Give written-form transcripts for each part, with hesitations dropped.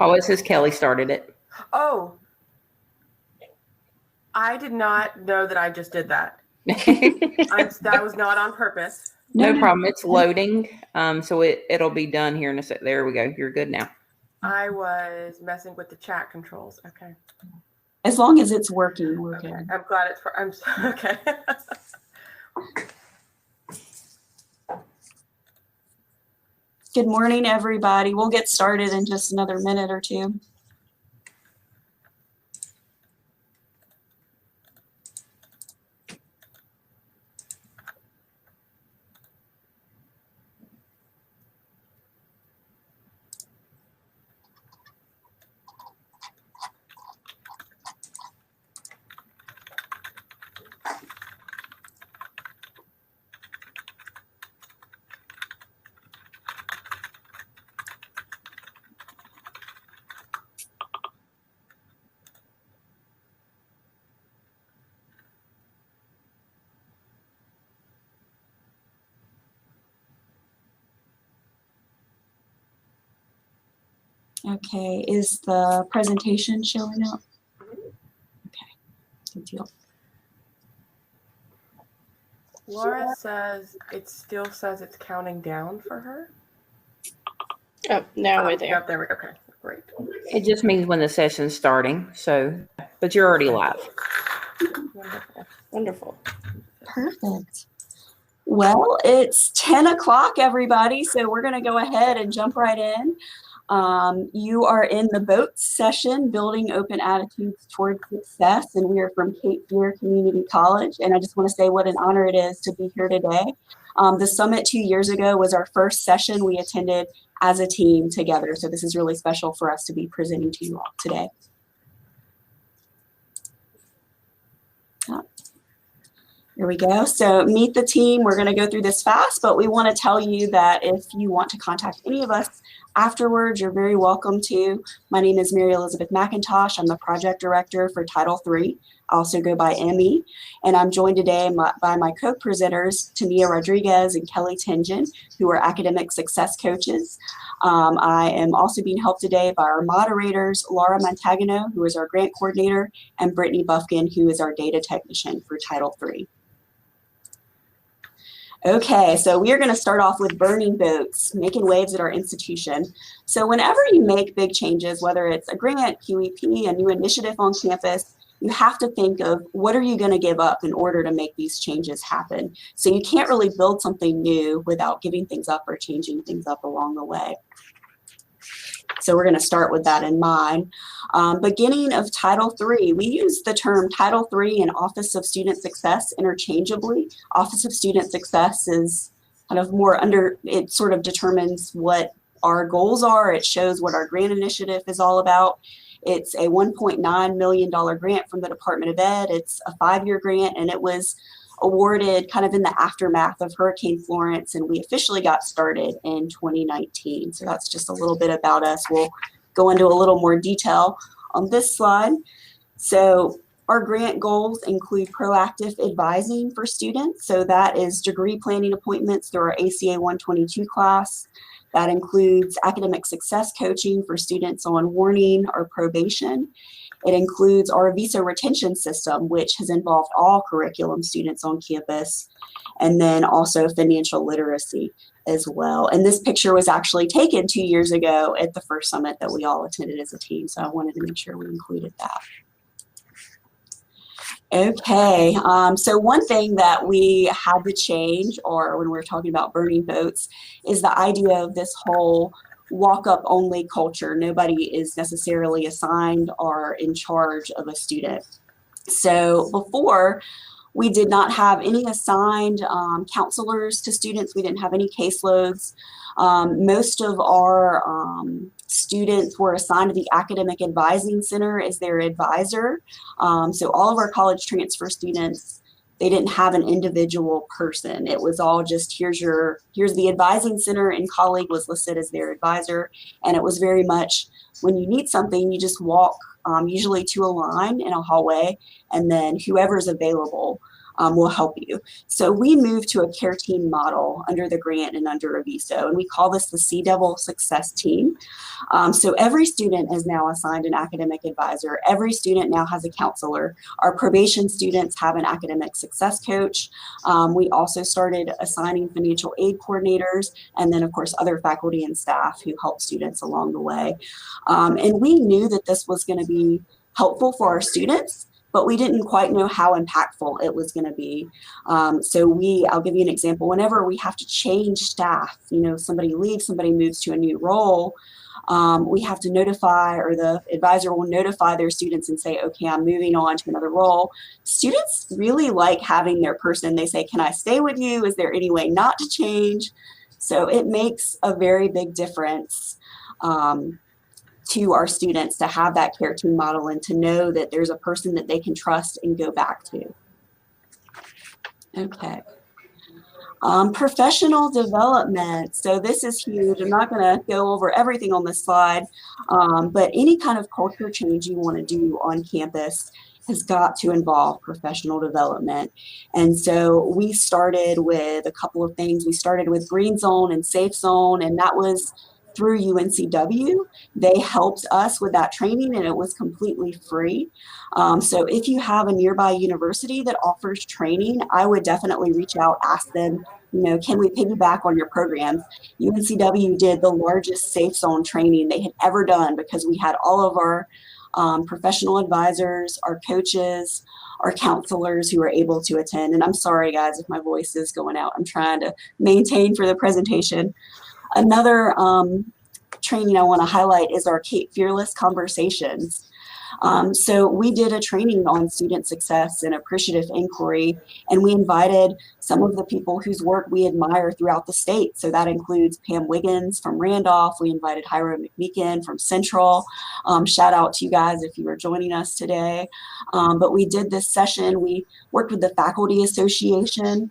Oh, it says Kelly started it. Oh, I did not know that I just did that. That was not on purpose. No problem. It's loading. So it'll be done here in a sec. There we go. You're good now. I was messing with the chat controls. Okay. As long as it's working, we're Okay. good. I'm glad it's. I'm okay. Good morning, everybody. We'll get started in just another minute or two. Okay, is the presentation showing up? Okay, good deal. Laura says it still says it's counting down for her. Oh, now we're there. Yep, there we go. Okay, great. It just means when the session's starting. So, but you're already live. Wonderful. Wonderful. Perfect. Well, it's 10 o'clock, everybody, so we're going to go ahead and jump right in. You are in the BOAT session, Building Open Attitudes Toward Success, and we are from Cape Fear Community College, and I just want to say what an honor it is to be here today. The summit 2 years ago was our first session we attended as a team together, so this is really special for us to be presenting to you all today. Here we go. So meet the team. We're going to go through this fast, but we want to tell you that if you want to contact any of us afterwards, you're very welcome to. My name is Mary Elizabeth McIntosh. I'm the project director for Title III. I also go by Emmy, and I'm joined today by my co-presenters, Tania Rodriguez and Kelly Tingen, who are academic success coaches. I am also being helped today by our moderators, Laura Montagano, who is our grant coordinator, and Brittany Buffkin, who is our data technician for Title III. Okay, so we are going to start off with burning boats, making waves at our institution. So whenever you make big changes, whether it's a grant, QEP, a new initiative on campus, you have to think of what are you going to give up in order to make these changes happen. So you can't really build something new without giving things up or changing things up along the way. So we're going to start with that in mind. Beginning of Title III, we use the term Title III and Office of Student Success interchangeably. Office of Student Success is kind of more it sort of determines what our goals are. It shows what our grant initiative is all about. It's a $1.9 million grant from the Department of Ed. It's a 5-year grant, and it was awarded kind of in the aftermath of Hurricane Florence, and we officially got started in 2019. So that's just a little bit about us. We'll go into a little more detail on this slide. So our grant goals include proactive advising for students. So that is degree planning appointments through our ACA 122 class. That includes academic success coaching for students on warning or probation. It includes our visa retention system, which has involved all curriculum students on campus, and then also financial literacy as well. And this picture was actually taken 2 years ago at the first summit that we all attended as a team, so I wanted to make sure we included that. Okay, so one thing that we had to change, or when we're talking about burning boats, is the idea of this whole walk-up only culture. Nobody is necessarily assigned or in charge of a student. So before, we did not have any assigned counselors to students. We didn't have any caseloads. Most of our students were assigned to the Academic Advising Center as their advisor. So all of our college transfer students, they didn't have an individual person. It was all just here's the advising center, and colleague was listed as their advisor. And it was very much when you need something, you just walk usually to a line in a hallway, and then whoever's available will help you. So we moved to a care team model under the grant and under Aviso, and we call this the Sea Devil Success Team. So every student is now assigned an academic advisor. Every student now has a counselor. Our probation students have an academic success coach. We also started assigning financial aid coordinators, and then of course other faculty and staff who help students along the way. And we knew that this was going to be helpful for our students, but we didn't quite know how impactful it was going to be. I'll give you an example. Whenever we have to change staff, somebody leaves, somebody moves to a new role, we have to notify, or the advisor will notify their students and say, okay, I'm moving on to another role. Students really like having their person. They say, can I stay with you? Is there any way not to change? So it makes a very big difference to our students to have that care team model and to know that there's a person that they can trust and go back to. Okay. Professional development. So this is huge. I'm not going to go over everything on this slide, but any kind of culture change you want to do on campus has got to involve professional development. And so we started with a couple of things. We started with Green Zone and Safe Zone, and that was through UNCW. They helped us with that training, and it was completely free. So if you have a nearby university that offers training, I would definitely reach out, ask them, can we piggyback on your programs? UNCW did the largest Safe Zone training they had ever done because we had all of our professional advisors, our coaches, our counselors who were able to attend. And I'm sorry, guys, if my voice is going out. I'm trying to maintain for the presentation. Another training I want to highlight is our Cape Fearless Conversations. So we did a training on student success and appreciative inquiry, and we invited some of the people whose work we admire throughout the state. So that includes Pam Wiggins from Randolph. We invited Hyra McMeekin from Central. Shout out to you guys if you are joining us today. But we did this session. We worked with the Faculty Association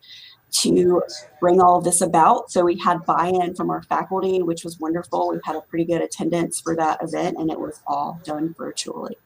to bring all of this about. So we had buy-in from our faculty, which was wonderful. We had a pretty good attendance for that event, and it was all done virtually.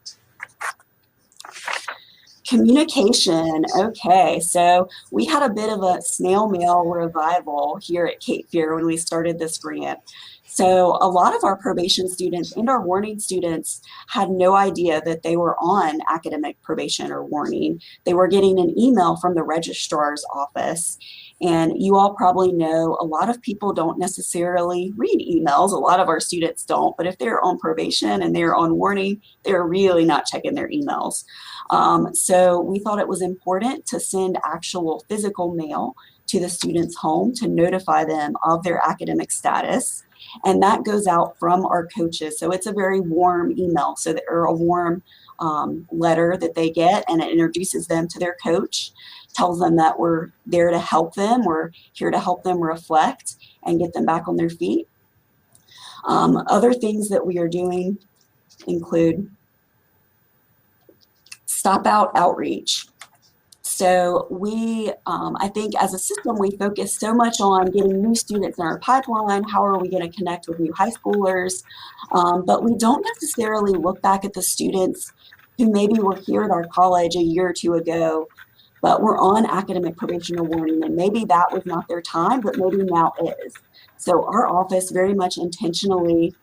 Communication. Okay, so we had a bit of a snail mail revival here at Cape Fear when we started this grant. So a lot of our probation students and our warning students had no idea that they were on academic probation or warning. They were getting an email from the registrar's office. And you all probably know a lot of people don't necessarily read emails. A lot of our students don't, but if they're on probation and they're on warning, they're really not checking their emails. So we thought it was important to send actual physical mail to the student's home to notify them of their academic status. And that goes out from our coaches. So it's a very warm email, or a warm letter that they get, and it introduces them to their coach, tells them that we're there to help them. We're here to help them reflect and get them back on their feet. Other things that we are doing include stop out outreach. So we, I think as a system, we focus so much on getting new students in our pipeline. How are we going to connect with new high schoolers? But we don't necessarily look back at the students who maybe were here at our college a year or two ago, but were on academic probation or warning, and maybe that was not their time, but maybe now is. So our office very much intentionally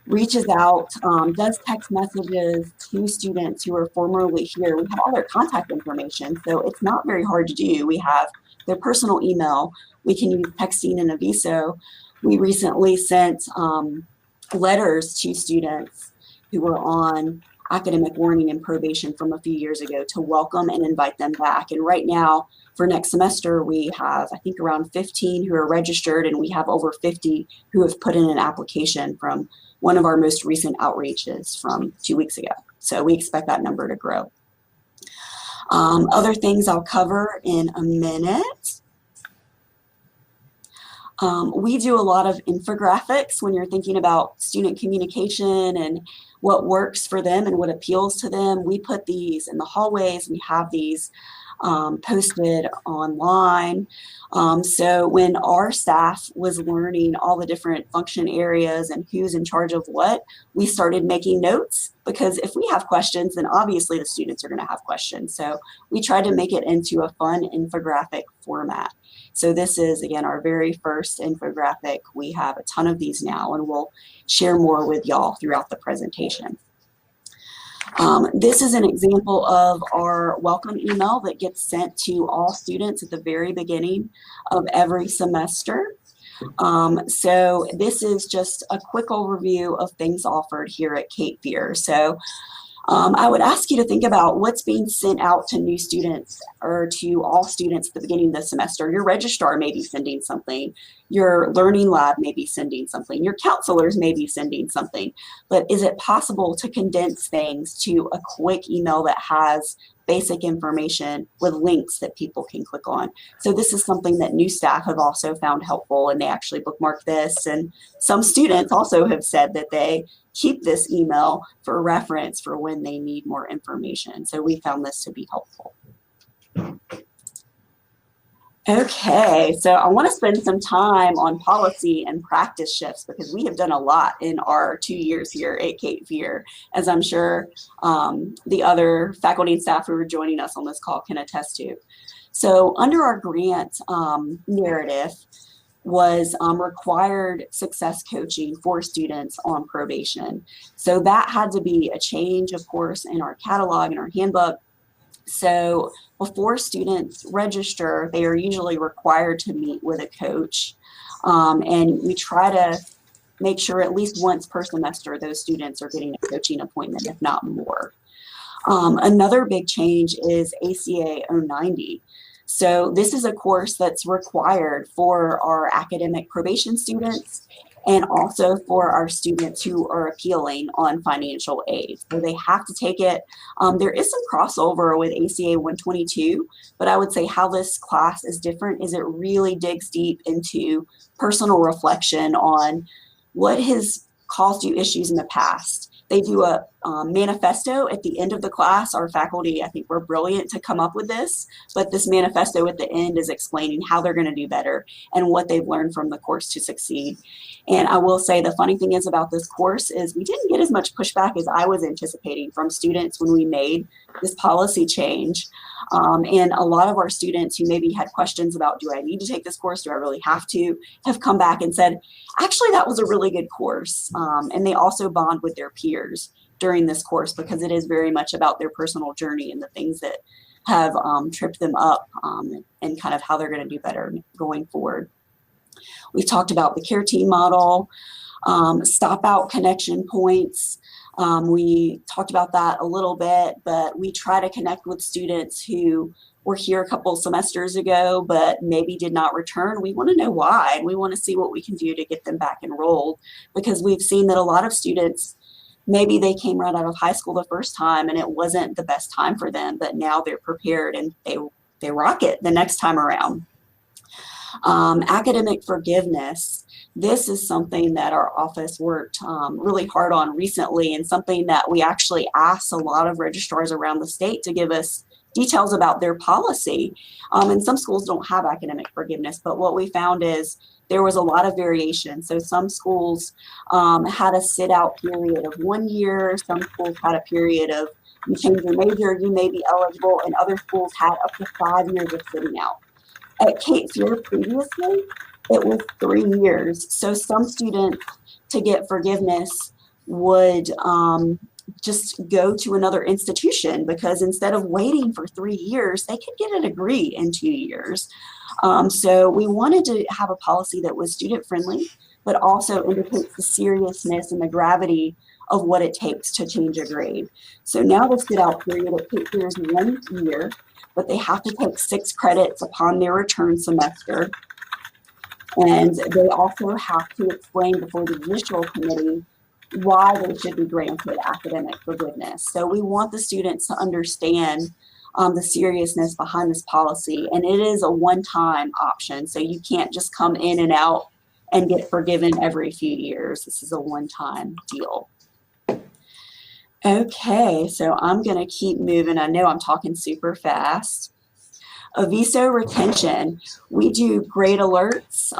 reaches out, does text messages to students who are formerly here. We have all their contact information, so it's not very hard to do. We have their personal email. We can use texting and Aviso. We recently sent letters to students who were on academic warning and probation from a few years ago to welcome and invite them back. And right now, for next semester, we have, I think, around 15 who are registered, and we have over 50 who have put in an application from one of our most recent outreaches from 2 weeks ago. So we expect that number to grow. Other things I'll cover in a minute. We do a lot of infographics when you're thinking about student communication and what works for them and what appeals to them. We put these in the hallways. We have these posted online. So when our staff was learning all the different function areas and who's in charge of what, we started making notes, because if we have questions, then obviously the students are going to have questions. So we tried to make it into a fun infographic format. So this is, again, our very first infographic. We have a ton of these now, and we'll share more with y'all throughout the presentation. This is an example of our welcome email that gets sent to all students at the very beginning of every semester. So this is just a quick overview of things offered here at Cape Fear. So I would ask you to think about what's being sent out to new students or to all students at the beginning of the semester. Your registrar may be sending something. Your learning lab may be sending something. Your counselors may be sending something. But is it possible to condense things to a quick email that has basic information with links that people can click on? So this is something that new staff have also found helpful, and they actually bookmark this. And some students also have said that they keep this email for reference for when they need more information. So we found this to be helpful. Okay, so I want to spend some time on policy and practice shifts, because we have done a lot in our 2 years here at Cape Fear, as I'm sure the other faculty and staff who are joining us on this call can attest to. So under our grant narrative was required success coaching for students on probation. So that had to be a change, of course, in our catalog and our handbook. So before students register, they are usually required to meet with a coach. And we try to make sure at least once per semester, those students are getting a coaching appointment, if not more. Another big change is ACA 090. So this is a course that's required for our academic probation students and also for our students who are appealing on financial aid. So they have to take it. There is some crossover with ACA 122, but I would say how this class is different is it really digs deep into personal reflection on what has caused you issues in the past. They do a manifesto at the end of the class. Our faculty, I think, were brilliant to come up with this, but this manifesto at the end is explaining how they're going to do better and what they've learned from the course to succeed. And I will say the funny thing is about this course is we didn't get as much pushback as I was anticipating from students when we made this policy change. And a lot of our students who maybe had questions about, do I need to take this course? Do I really have to? Have come back and said, actually, that was a really good course. And they also bond with their peers during this course because it is very much about their personal journey and the things that have tripped them up and kind of how they're going to do better going forward. We've talked about the care team model, stop out connection points. We talked about that a little bit, but we try to connect with students who were here a couple semesters ago, but maybe did not return. We want to know why, and we want to see what we can do to get them back enrolled, because we've seen that a lot of students, maybe they came right out of high school the first time and it wasn't the best time for them, but now they're prepared and they rock it the next time around. Academic forgiveness. This is something that our office worked really hard on recently, and something that we actually asked a lot of registrars around the state to give us details about their policy. And some schools don't have academic forgiveness, but what we found is there was a lot of variation. So some schools had a sit-out period of 1 year. Some schools had a period of you change your major, you may be eligible, and other schools had up to 5 years of sitting out. At Cape Fear previously, it was 3 years. So some students, to get forgiveness, would just go to another institution, because instead of waiting for 3 years, they could get a degree in 2 years. So we wanted to have a policy that was student friendly, but also indicates the seriousness and the gravity of what it takes to change a grade. So now the sit out period at Cape Fear is 1 year, but they have to take 6 credits upon their return semester. And they also have to explain before the initial committee why they should be granted academic forgiveness. So we want the students to understand the seriousness behind this policy, and it is a one-time option. So you can't just come in and out and get forgiven every few years. This is a one-time deal. Okay, so I'm gonna keep moving. I know I'm talking super fast. Aviso retention, we do grade alerts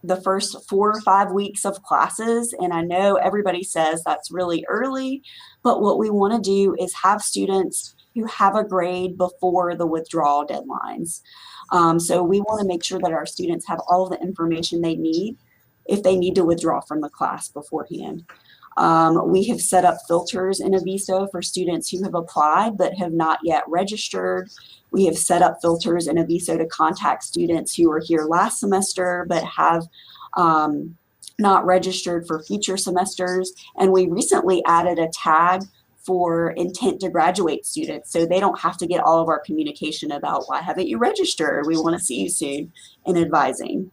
the first 4 or 5 weeks of classes. And I know everybody says that's really early, but what we want to do is have students who have a grade before the withdrawal deadlines. So we want to make sure that our students have all the information they need if they need to withdraw from the class beforehand. We have set up filters in Aviso for students who have applied but have not yet registered. We have set up filters in Aviso to contact students who were here last semester but have not registered for future semesters. And we recently added a tag for intent to graduate students, so they don't have to get all of our communication about why haven't you registered? We want to see you soon in advising.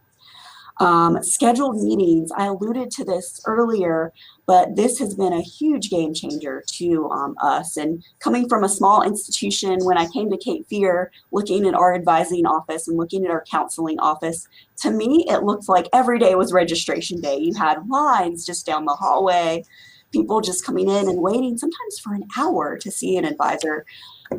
Scheduled meetings, I alluded to this earlier, but this has been a huge game changer to us. And coming from a small institution, when I came to Cape Fear, looking at our advising office and looking at our counseling office, to me, it looked like every day was registration day. You had lines just down the hallway, people just coming in and waiting sometimes for an hour to see an advisor.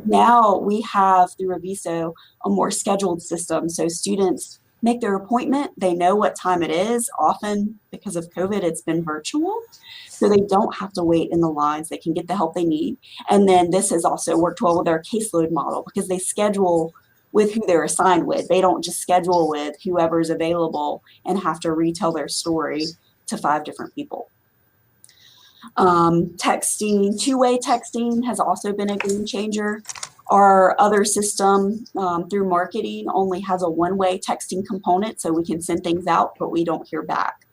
Now we have through Aviso a more scheduled system. So students make their appointment, they know what time it is. Often because of COVID, it's been virtual. So they don't have to wait in the lines, they can get the help they need. And then this has also worked well with our caseload model because they schedule with who they're assigned with. They don't just schedule with whoever's available and have to retell their story to 5 different people. Texting, two-way texting has also been a game changer. Our other system through marketing only has a one-way texting component, so we can send things out, but we don't hear back.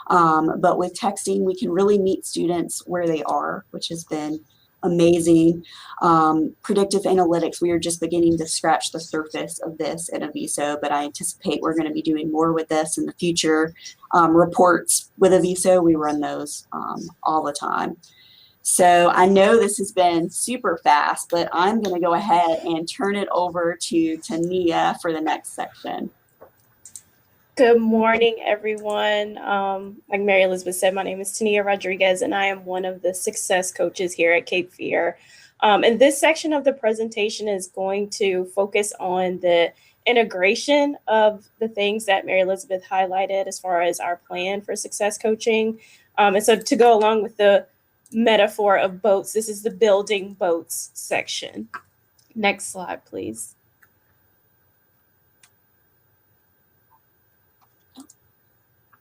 But with texting, we can really meet students where they are, which has been amazing. Predictive analytics, we are just beginning to scratch the surface of this at Aviso, but I anticipate we're going to be doing more with this in the future. Reports with Aviso, we run those all the time. So I know this has been super fast, but I'm going to go ahead and turn it over to Tania for the next section. Good morning, everyone. Like Mary Elizabeth said, my name is Tania Rodriguez, and I am one of the success coaches here at Cape Fear. And this section of the presentation is going to focus on the integration of the things that Mary Elizabeth highlighted as far as our plan for success coaching. And so to go along with the metaphor of boats, this is the building boats section. Next slide, please.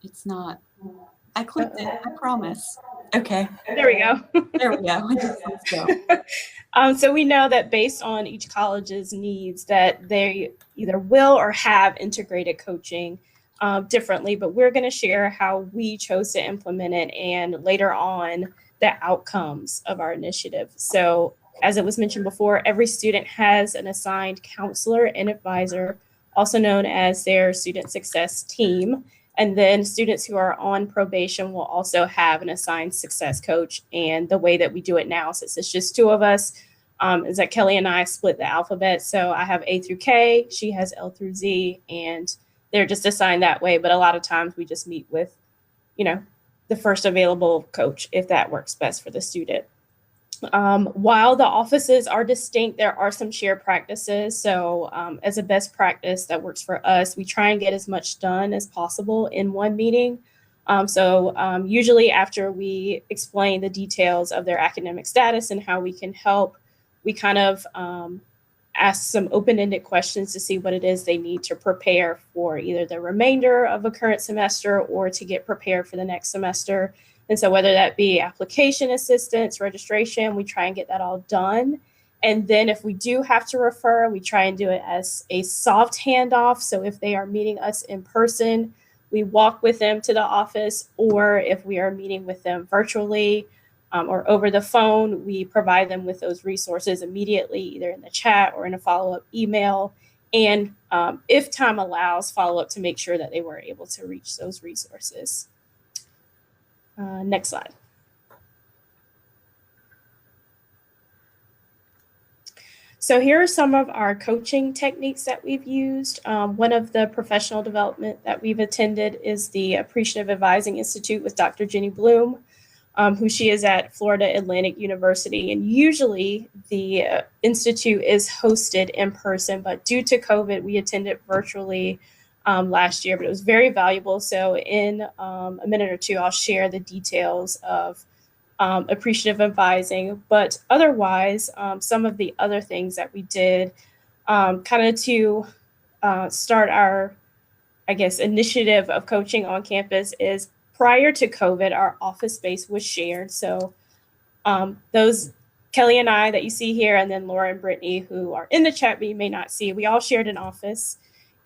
It's not. I clicked it, I promise. Okay. There we go. There we go. Let's go. So we know that based on each college's needs that they either will or have integrated coaching differently, but we're going to share how we chose to implement it and later on the outcomes of our initiative. So as it was mentioned before, every student has an assigned counselor and advisor, also known as their student success team. And then students who are on probation will also have an assigned success coach. And the way that we do it now, since it's just 2 of us, is that Kelly and I split the alphabet. So I have A through K, she has L through Z, and they're just assigned that way. But a lot of times we just meet with, the first available coach, if that works best for the student. While the offices are distinct, there are some shared practices. So as a best practice that works for us, we try and get as much done as possible in one meeting. So usually after we explain the details of their academic status and how we can help, we kind of ask some open-ended questions to see what it is they need to prepare for either the remainder of a current semester or to get prepared for the next semester. And so whether that be application assistance, registration, we try and get that all done. And then if we do have to refer, we try and do it as a soft handoff. So if they are meeting us in person, we walk with them to the office, or if we are meeting with them virtually or over the phone, we provide them with those resources immediately, either in the chat or in a follow-up email. And if time allows, follow up to make sure that they were able to reach those resources. Next slide. So here are some of our coaching techniques that we've used. One of the professional development that we've attended is the Appreciative Advising Institute with Dr. Jenny Bloom. who she is at Florida Atlantic University. And usually the institute is hosted in person, but due to COVID, we attended virtually last year, but it was very valuable. So in a minute or two, I'll share the details of appreciative advising. But otherwise, some of the other things that we did kind of to start our, I guess, initiative of coaching on campus is prior to COVID, our office space was shared. So those Kelly and I that you see here, and then Laura and Brittany who are in the chat but you may not see, we all shared an office.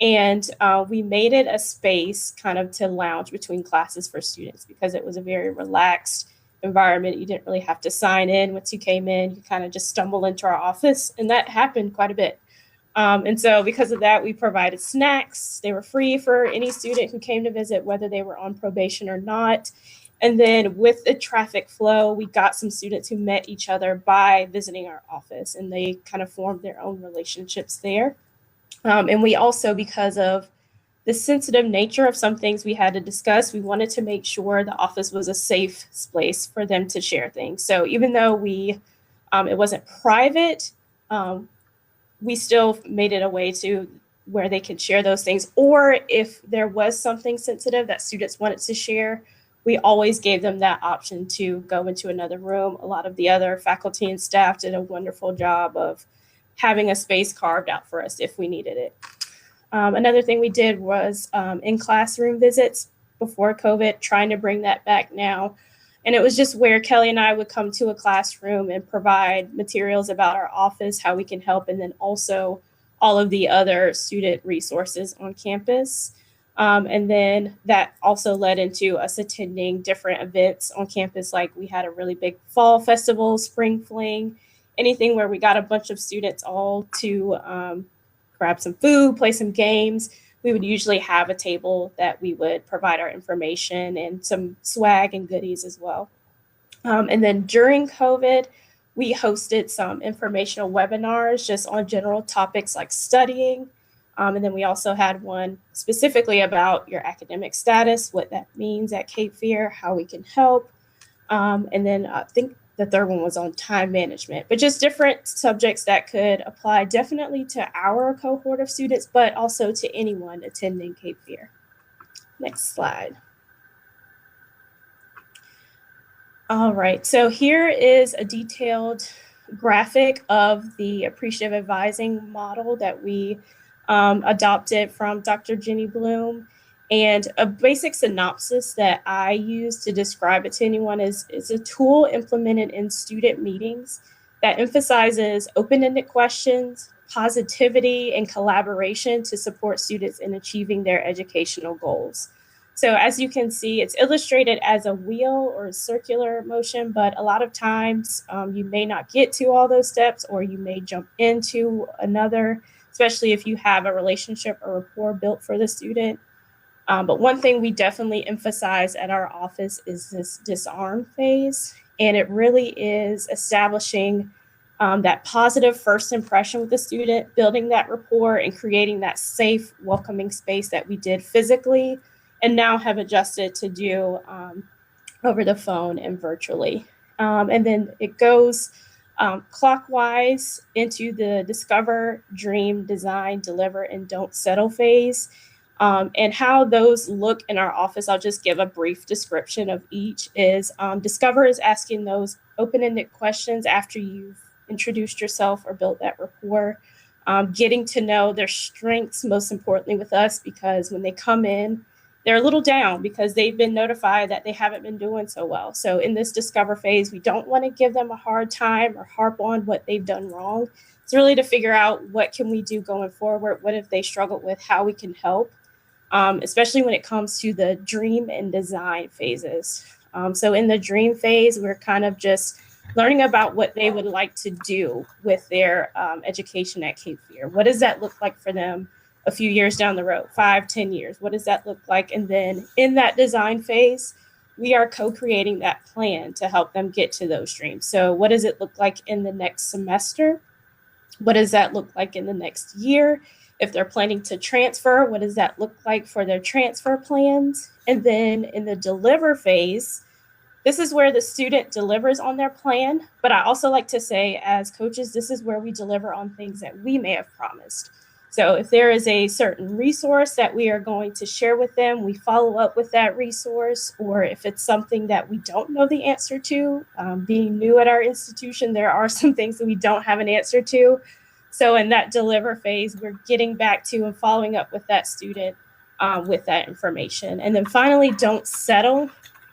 And we made it a space kind of to lounge between classes for students because it was a very relaxed environment. You didn't really have to sign in. Once you came in, you kind of just stumble into our office, and that happened quite a bit. And so because of that, we provided snacks. They were free for any student who came to visit, whether they were on probation or not. And then with the traffic flow, we got some students who met each other by visiting our office, and they kind of formed their own relationships there. And we also, because of the sensitive nature of some things we had to discuss, we wanted to make sure the office was a safe place for them to share things. So even though it wasn't private, we still made it a way to where they could share those things. Or if there was something sensitive that students wanted to share, we always gave them that option to go into another room. A lot of the other faculty and staff did a wonderful job of having a space carved out for us if we needed it. Another thing we did was in classroom visits before COVID, trying to bring that back now. And it was just where Kelly and I would come to a classroom and provide materials about our office, how we can help, and then also all of the other student resources on campus. And then that also led into us attending different events on campus, like we had a really big fall festival, spring fling, anything where we got a bunch of students all to grab some food, play some games. We would usually have a table that we would provide our information and some swag and goodies as well. And then during COVID, we hosted some informational webinars just on general topics like studying. And then we also had one specifically about your academic status, what that means at Cape Fear, how we can help. And then I think the third one was on time management, but just different subjects that could apply definitely to our cohort of students, but also to anyone attending Cape Fear. Next slide. All right, so here is a detailed graphic of the appreciative advising model that we adopted from Dr. Jenny Bloom. And a basic synopsis that I use to describe it to anyone is a tool implemented in student meetings that emphasizes open-ended questions, positivity, and collaboration to support students in achieving their educational goals. So as you can see, it's illustrated as a wheel or a circular motion, but a lot of times you may not get to all those steps, or you may jump into another, especially if you have a relationship or rapport built for the student. But one thing we definitely emphasize at our office is this disarm phase. And it really is establishing that positive first impression with the student, building that rapport and creating that safe, welcoming space that we did physically and now have adjusted to do over the phone and virtually. And then it goes clockwise into the discover, dream, design, deliver, and don't settle phase. And how those look in our office, I'll just give a brief description of each. Is discover is asking those open-ended questions after you've introduced yourself or built that rapport, getting to know their strengths, most importantly with us, because when they come in, they're a little down because they've been notified that they haven't been doing so well. So in this discover phase, we don't want to give them a hard time or harp on what they've done wrong. It's really to figure out what can we do going forward, what if they struggled with, how we can help. Especially when it comes to the dream and design phases. So in the dream phase, we're kind of just learning about what they would like to do with their education at Cape Fear. What does that look like for them a few years down the road, 5, 10 years? What does that look like? And then in that design phase, we are co-creating that plan to help them get to those dreams. So what does it look like in the next semester? What does that look like in the next year? If they're planning to transfer, what does that look like for their transfer plans? And then in the deliver phase, This is where the student delivers on their plan, but I also like to say as coaches, this is where we deliver on things that we may have promised. So if there is a certain resource that we are going to share with them, we follow up with that resource, or if it's something that we don't know the answer to, being new at our institution, there are some things that we don't have an answer to. So in that deliver phase, we're getting back to and following up with that student with that information. And then finally, don't settle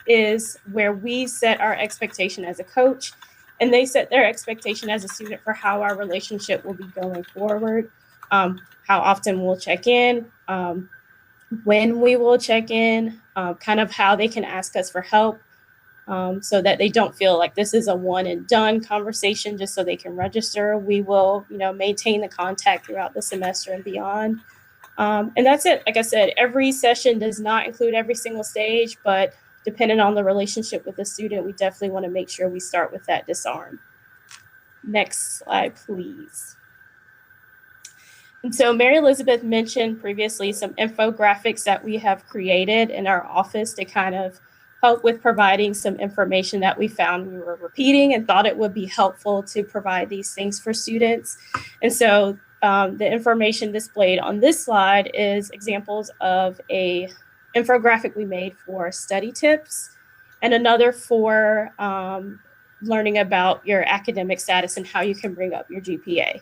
is where we set our expectation as a coach and they set their expectation as a student for how our relationship will be going forward, how often we'll check in, when we will check in, kind of how they can ask us for help, so that they don't feel like this is a one and done conversation just so they can register. We will, maintain the contact throughout the semester and beyond. And that's it. Like I said, every session does not include every single stage, but depending on the relationship with the student, we definitely want to make sure we start with that disarm. Next slide, please. And so Mary Elizabeth mentioned previously some infographics that we have created in our office to kind of help with providing some information that we found we were repeating and thought it would be helpful to provide these things for students. And so the information displayed on this slide is examples of a infographic we made for study tips and another for learning about your academic status and how you can bring up your GPA.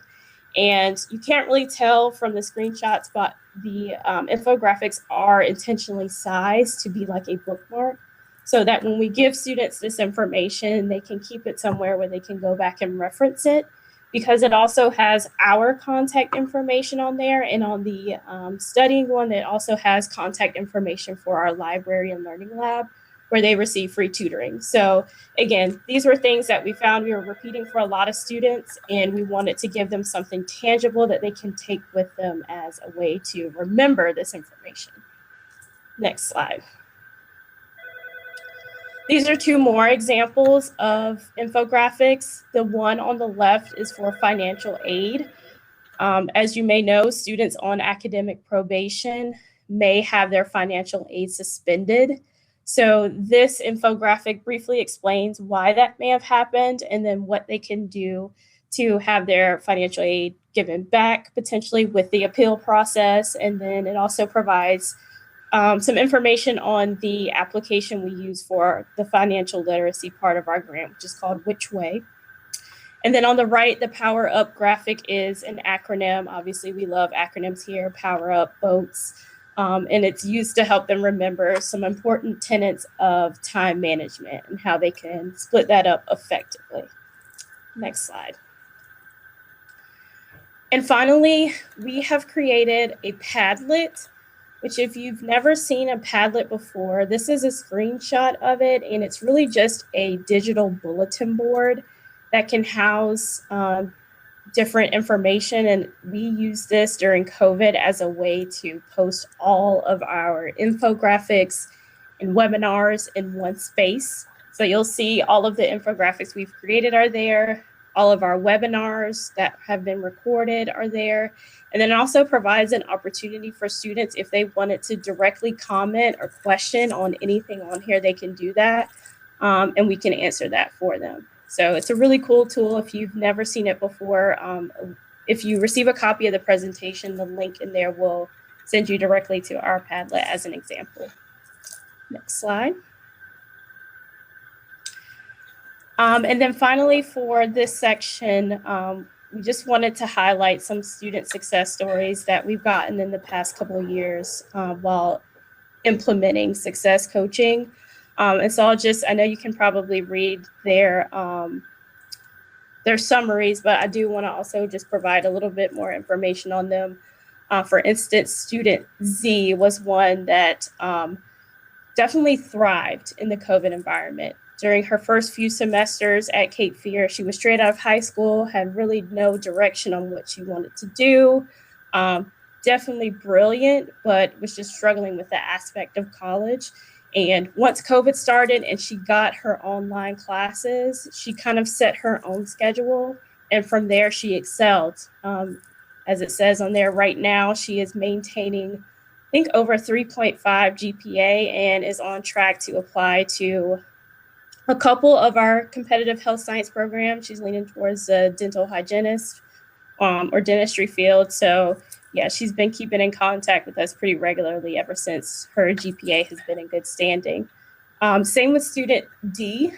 And you can't really tell from the screenshots, but the infographics are intentionally sized to be like a bookmark so that when we give students this information, they can keep it somewhere where they can go back and reference it, because it also has our contact information on there. And on the studying one, it also has contact information for our library and learning lab where they receive free tutoring. So again, these were things that we found we were repeating for a lot of students, and we wanted to give them something tangible that they can take with them as a way to remember this information. Next slide. These are two more examples of infographics. The one on the left is for financial aid. As you may know, students on academic probation may have their financial aid suspended. So this infographic briefly explains why that may have happened and then what they can do to have their financial aid given back, potentially with the appeal process. And then it also provides some information on the application we use for the financial literacy part of our grant, which is called Which Way. And then on the right, the Power Up graphic is an acronym. Obviously, we love acronyms here, Power Up, BOATS. And it's used to help them remember some important tenets of time management and how they can split that up effectively. Next slide. And finally, we have created a Padlet, which if you've never seen a Padlet before, this is a screenshot of it, and it's really just a digital bulletin board that can house different information. And we use this during COVID as a way to post all of our infographics and webinars in one space. So you'll see all of the infographics we've created are there. All of our webinars that have been recorded are there. And then it also provides an opportunity for students, if they wanted to directly comment or question on anything on here, they can do that. And we can answer that for them. So it's a really cool tool if you've never seen it before. If you receive a copy of the presentation, the link in there will send you directly to our Padlet as an example. Next slide. And then finally, for this section, we just wanted to highlight some student success stories that we've gotten in the past couple of years while implementing success coaching. And so I know you can probably read their summaries, but I do want to also just provide a little bit more information on them. For instance, student Z was one that definitely thrived in the COVID environment. During her first few semesters at Cape Fear, she was straight out of high school, had really no direction on what she wanted to do. Definitely brilliant, but was just struggling with the aspect of college. And once COVID started and she got her online classes, she kind of set her own schedule. And from there, she excelled. As it says on there right now, she is maintaining, I think, over 3.5 GPA and is on track to apply to a couple of our competitive health science programs. She's leaning towards the dental hygienist or dentistry field. So yeah, she's been keeping in contact with us pretty regularly ever since her GPA has been in good standing. Same with student D.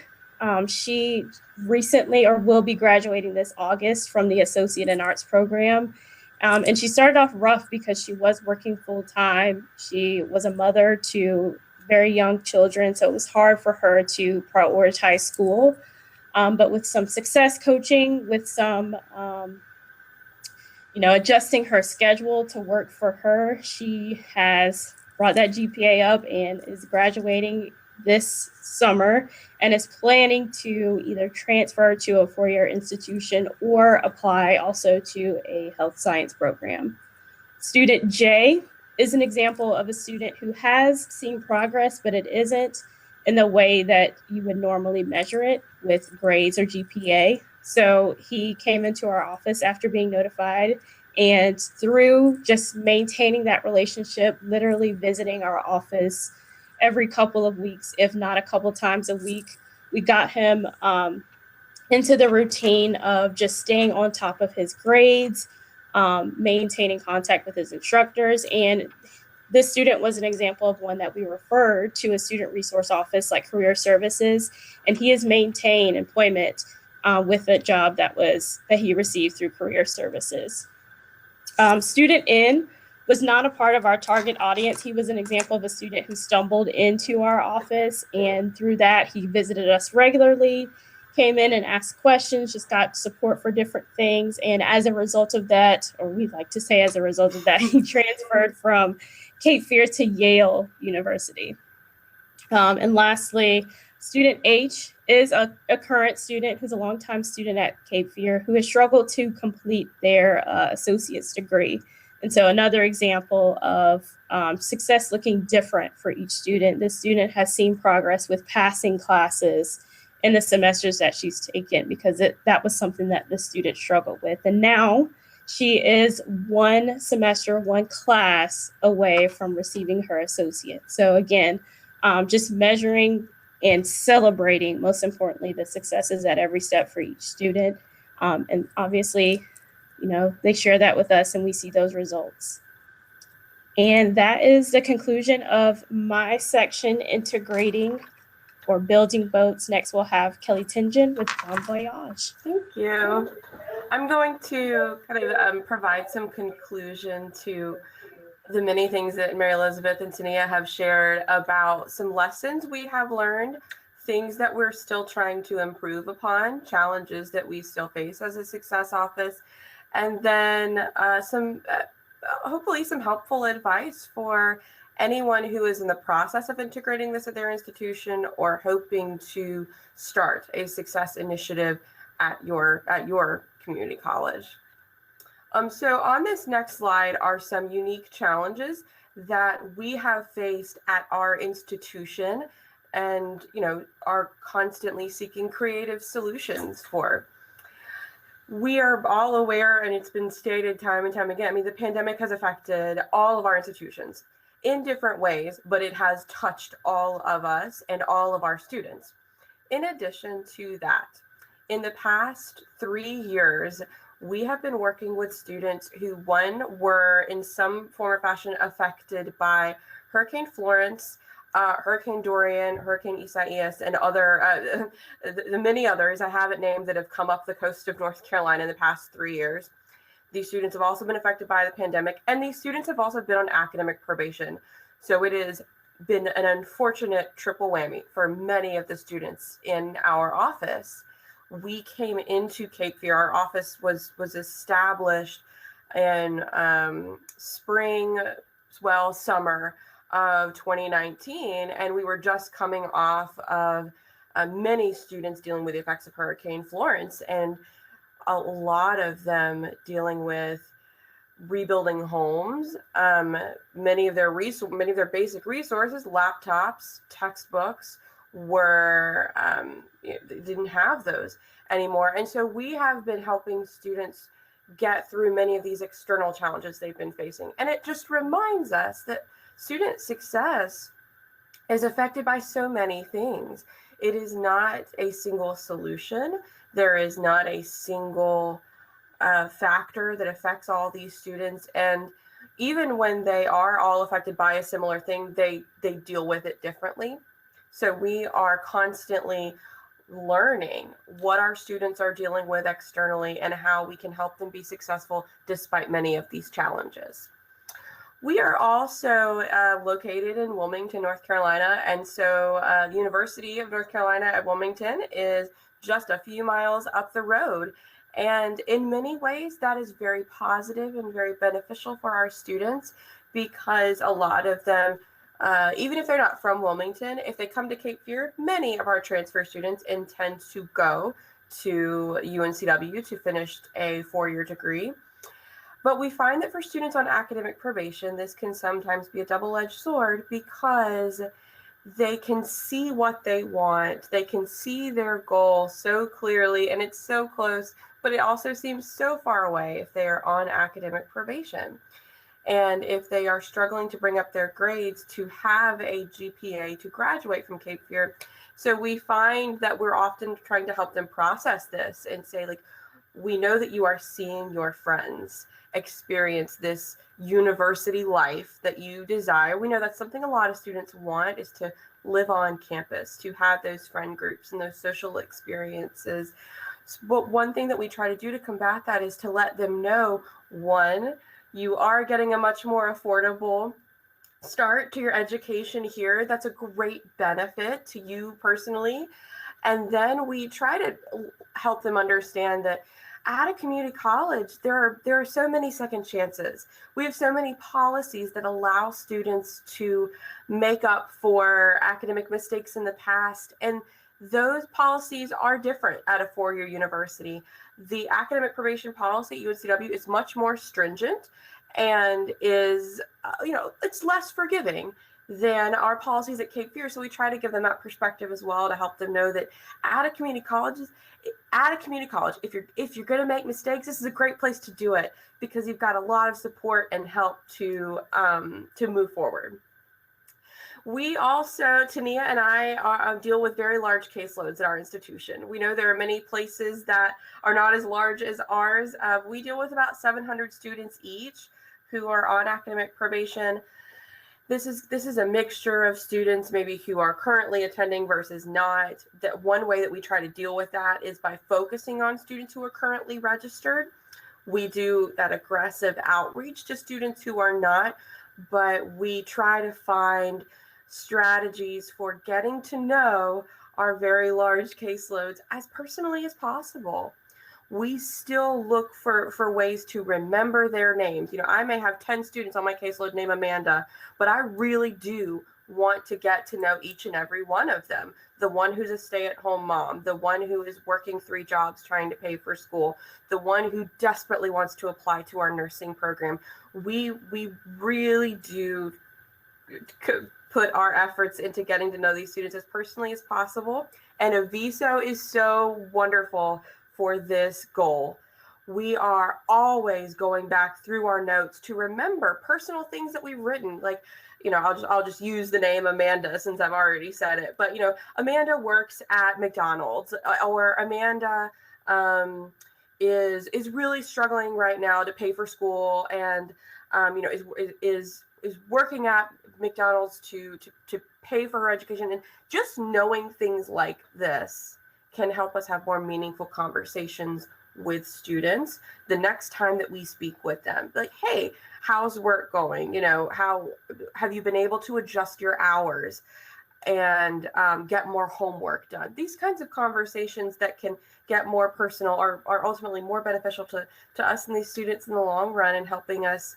She recently or will be graduating this August from the Associate in Arts program. And she started off rough because she was working full time. She was a mother to very young children, so it was hard for her to prioritize school. But with some success coaching, with some adjusting her schedule to work for her, she has brought that GPA up and is graduating this summer and is planning to either transfer to a four-year institution or apply also to a health science program. Student J is an example of a student who has seen progress, but it isn't in the way that you would normally measure it with grades or GPA. So he came into our office after being notified, and through just maintaining that relationship, literally visiting our office every couple of weeks, if not a couple times a week, we got him into the routine of just staying on top of his grades, maintaining contact with his instructors. And this student was an example of one that we referred to a student resource office like Career Services, and he has maintained employment with a job that he received through Career Services. Student N was not a part of our target audience. He was an example of a student who stumbled into our office, and through that, he visited us regularly, came in and asked questions, just got support for different things. And as a result of that, or we like to say as a result of that, he transferred from Cape Fear to Yale University. And lastly, student H is a current student who's a longtime student at Cape Fear who has struggled to complete their associate's degree. And so another example of success looking different for each student. This student has seen progress with passing classes in the semesters that she's taken because that was something that the student struggled with. And now she is one semester, one class away from receiving her associate. So again, just measuring and celebrating, most importantly, the successes at every step for each student. And obviously, they share that with us and we see those results. And that is the conclusion of my section, integrating or building boats. Next, we'll have Kelly Tingen with Bon Voyage. Thank you. I'm going to kind of provide some conclusion to the many things that Mary Elizabeth and Tania have shared about some lessons we have learned, things that we're still trying to improve upon, challenges that we still face as a success office, and then hopefully some helpful advice for anyone who is in the process of integrating this at their institution or hoping to start a success initiative at your community college. So on this next slide are some unique challenges that we have faced at our institution and, are constantly seeking creative solutions for. We are all aware, and it's been stated time and time again, the pandemic has affected all of our institutions in different ways, but it has touched all of us and all of our students. In addition to that, in the past 3 years, we have been working with students who, one, were in some form or fashion affected by Hurricane Florence, Hurricane Dorian, Hurricane Isaias, and other, the many others I haven't named that have come up the coast of North Carolina in the past 3 years. These students have also been affected by the pandemic, and these students have also been on academic probation. So it has been an unfortunate triple whammy for many of the students in our office. We came into Cape Fear. Our office was established in summer of 2019, and we were just coming off of many students dealing with the effects of Hurricane Florence, and a lot of them dealing with rebuilding homes. Many of their basic resources, laptops, textbooks, were they didn't have those anymore. And so we have been helping students get through many of these external challenges they've been facing. And it just reminds us that student success is affected by so many things. It is not a single solution. There is not a single factor that affects all these students. And even when they are all affected by a similar thing, they deal with it differently. So we are constantly learning what our students are dealing with externally and how we can help them be successful despite many of these challenges. We are also located in Wilmington, North Carolina, and so the University of North Carolina at Wilmington is just a few miles up the road. And in many ways, that is very positive and very beneficial for our students, because a lot of them, even if they're not from Wilmington, if they come to Cape Fear, many of our transfer students intend to go to UNCW to finish a 4-year degree. But we find that for students on academic probation, this can sometimes be a double-edged sword, because they can see what they want. They can see their goal so clearly, and it's so close, but it also seems so far away if they are on academic probation. And if they are struggling to bring up their grades to have a GPA to graduate from Cape Fear. So we find that we're often trying to help them process this and say, like, we know that you are seeing your friends experience this university life that you desire. We know that's something a lot of students want, is to live on campus, to have those friend groups and those social experiences. But one thing that we try to do to combat that is to let them know, one, you are getting a much more affordable start to your education here. That's a great benefit to you personally. And then we try to help them understand that at a community college, there are so many second chances. We have so many policies that allow students to make up for academic mistakes in the past. And those policies are different at a 4-year university. The academic probation policy at UNCW is much more stringent and is, it's less forgiving than our policies at Cape Fear. So we try to give them that perspective as well, to help them know that at a community college, if you're going to make mistakes, this is a great place to do it, because you've got a lot of support and help to move forward. We also, Tania and I, deal with very large caseloads at our institution. We know there are many places that are not as large as ours. We deal with about 700 students each who are on academic probation. This is a mixture of students maybe who are currently attending versus not. That one way that we try to deal with that is by focusing on students who are currently registered. We do that aggressive outreach to students who are not, but we try to find strategies for getting to know our very large caseloads as personally as possible. We still look for ways to remember their names. I may have 10 students on my caseload named Amanda, but I really do want to get to know each and every one of them. The one who's a stay-at-home mom, the one who is working 3 jobs trying to pay for school, the one who desperately wants to apply to our nursing program. We really do put our efforts into getting to know these students as personally as possible. And Aviso is so wonderful for this goal. We are always going back through our notes to remember personal things that we've written. Like, I'll just use the name Amanda since I've already said it. But Amanda works at McDonald's, or Amanda is really struggling right now to pay for school, and is working at McDonald's to pay for her education. And just knowing things like this can help us have more meaningful conversations with students the next time that we speak with them. Like, hey, how's work going? How have you been able to adjust your hours and get more homework done? These kinds of conversations that can get more personal are ultimately more beneficial to us and these students in the long run, and helping us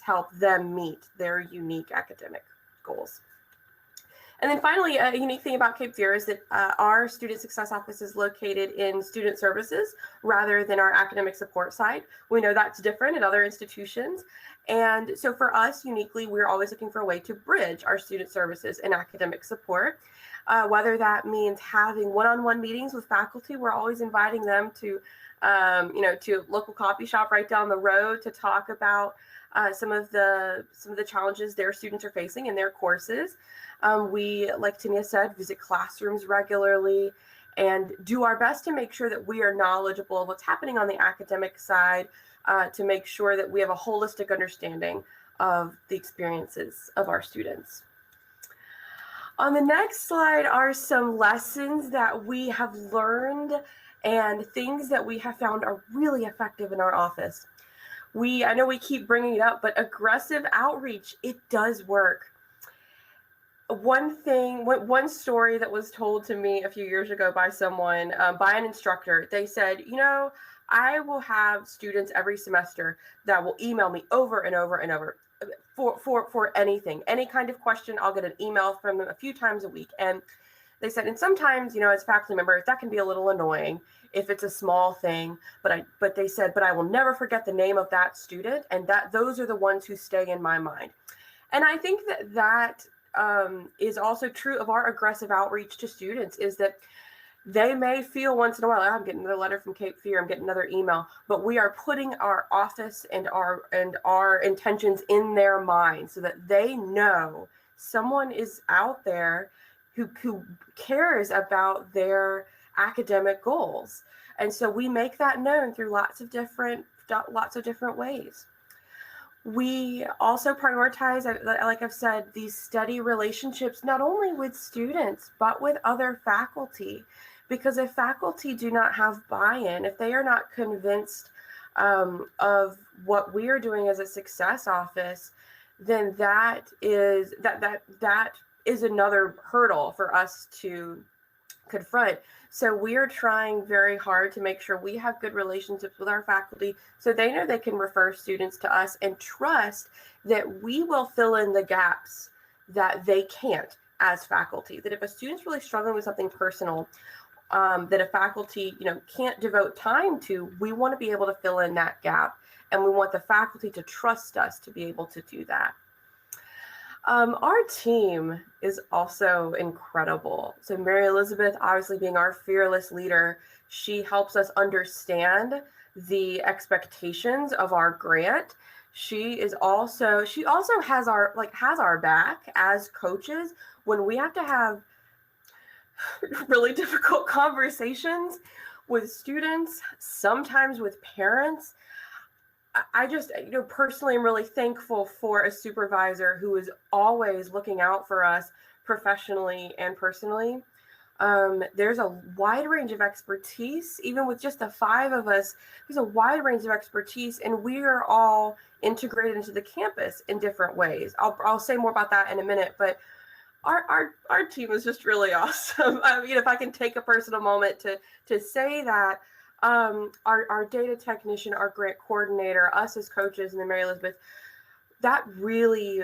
help them meet their unique academic goals. And then finally, a unique thing about Cape Fear is that our Student Success Office is located in student services rather than our academic support side. We know that's different at other institutions. And so for us, uniquely, we're always looking for a way to bridge our student services and academic support. Whether that means having one-on-one meetings with faculty, we're always inviting them to a local coffee shop right down the road to talk about some of the challenges their students are facing in their courses. We, like Tania said, visit classrooms regularly and do our best to make sure that we are knowledgeable of what's happening on the academic side, to make sure that we have a holistic understanding of the experiences of our students. On the next slide are some lessons that we have learned and things that we have found are really effective in our office. I know we keep bringing it up, but aggressive outreach, it does work. One story that was told to me a few years ago by someone, by an instructor, they said, you know, I will have students every semester that will email me over and over and over for anything, any kind of question. I'll get an email from them a few times a week. And they said, and sometimes, you know, as faculty members, that can be a little annoying if it's a small thing, but they said, but I will never forget the name of that student, and those are the ones who stay in my mind. And I think that is also true of our aggressive outreach to students, is that they may feel once in a while, I'm getting another letter from Cape Fear, I'm getting another email, but we are putting our office and our intentions in their mind so that they know someone is out there who cares about their academic goals. And so we make that known through lots of different ways. We also prioritize, like I've said, these steady relationships, not only with students, but with other faculty. Because if faculty do not have buy-in, if they are not convinced of what we are doing as a success office, then that is another hurdle for us to confront. So we are trying very hard to make sure we have good relationships with our faculty so they know they can refer students to us and trust that we will fill in the gaps that they can't as faculty. That if a student's really struggling with something personal, that a faculty, you know, can't devote time to, we want to be able to fill in that gap, and we want the faculty to trust us to be able to do that. Our team is also incredible. So Mary Elizabeth, obviously being our fearless leader, she helps us understand the expectations of our grant. She also has our back as coaches when we have to have really difficult conversations with students, sometimes with parents. I just, you know, personally am really thankful for a supervisor who is always looking out for us professionally and personally. There's a wide range of expertise, even with just the 5 of us, there's a wide range of expertise, and we are all integrated into the campus in different ways. I'll say more about that in a minute, but our team is just really awesome. I mean, if I can take a personal moment to say that, our data technician, our grant coordinator, us as coaches, and then Mary Elizabeth, that really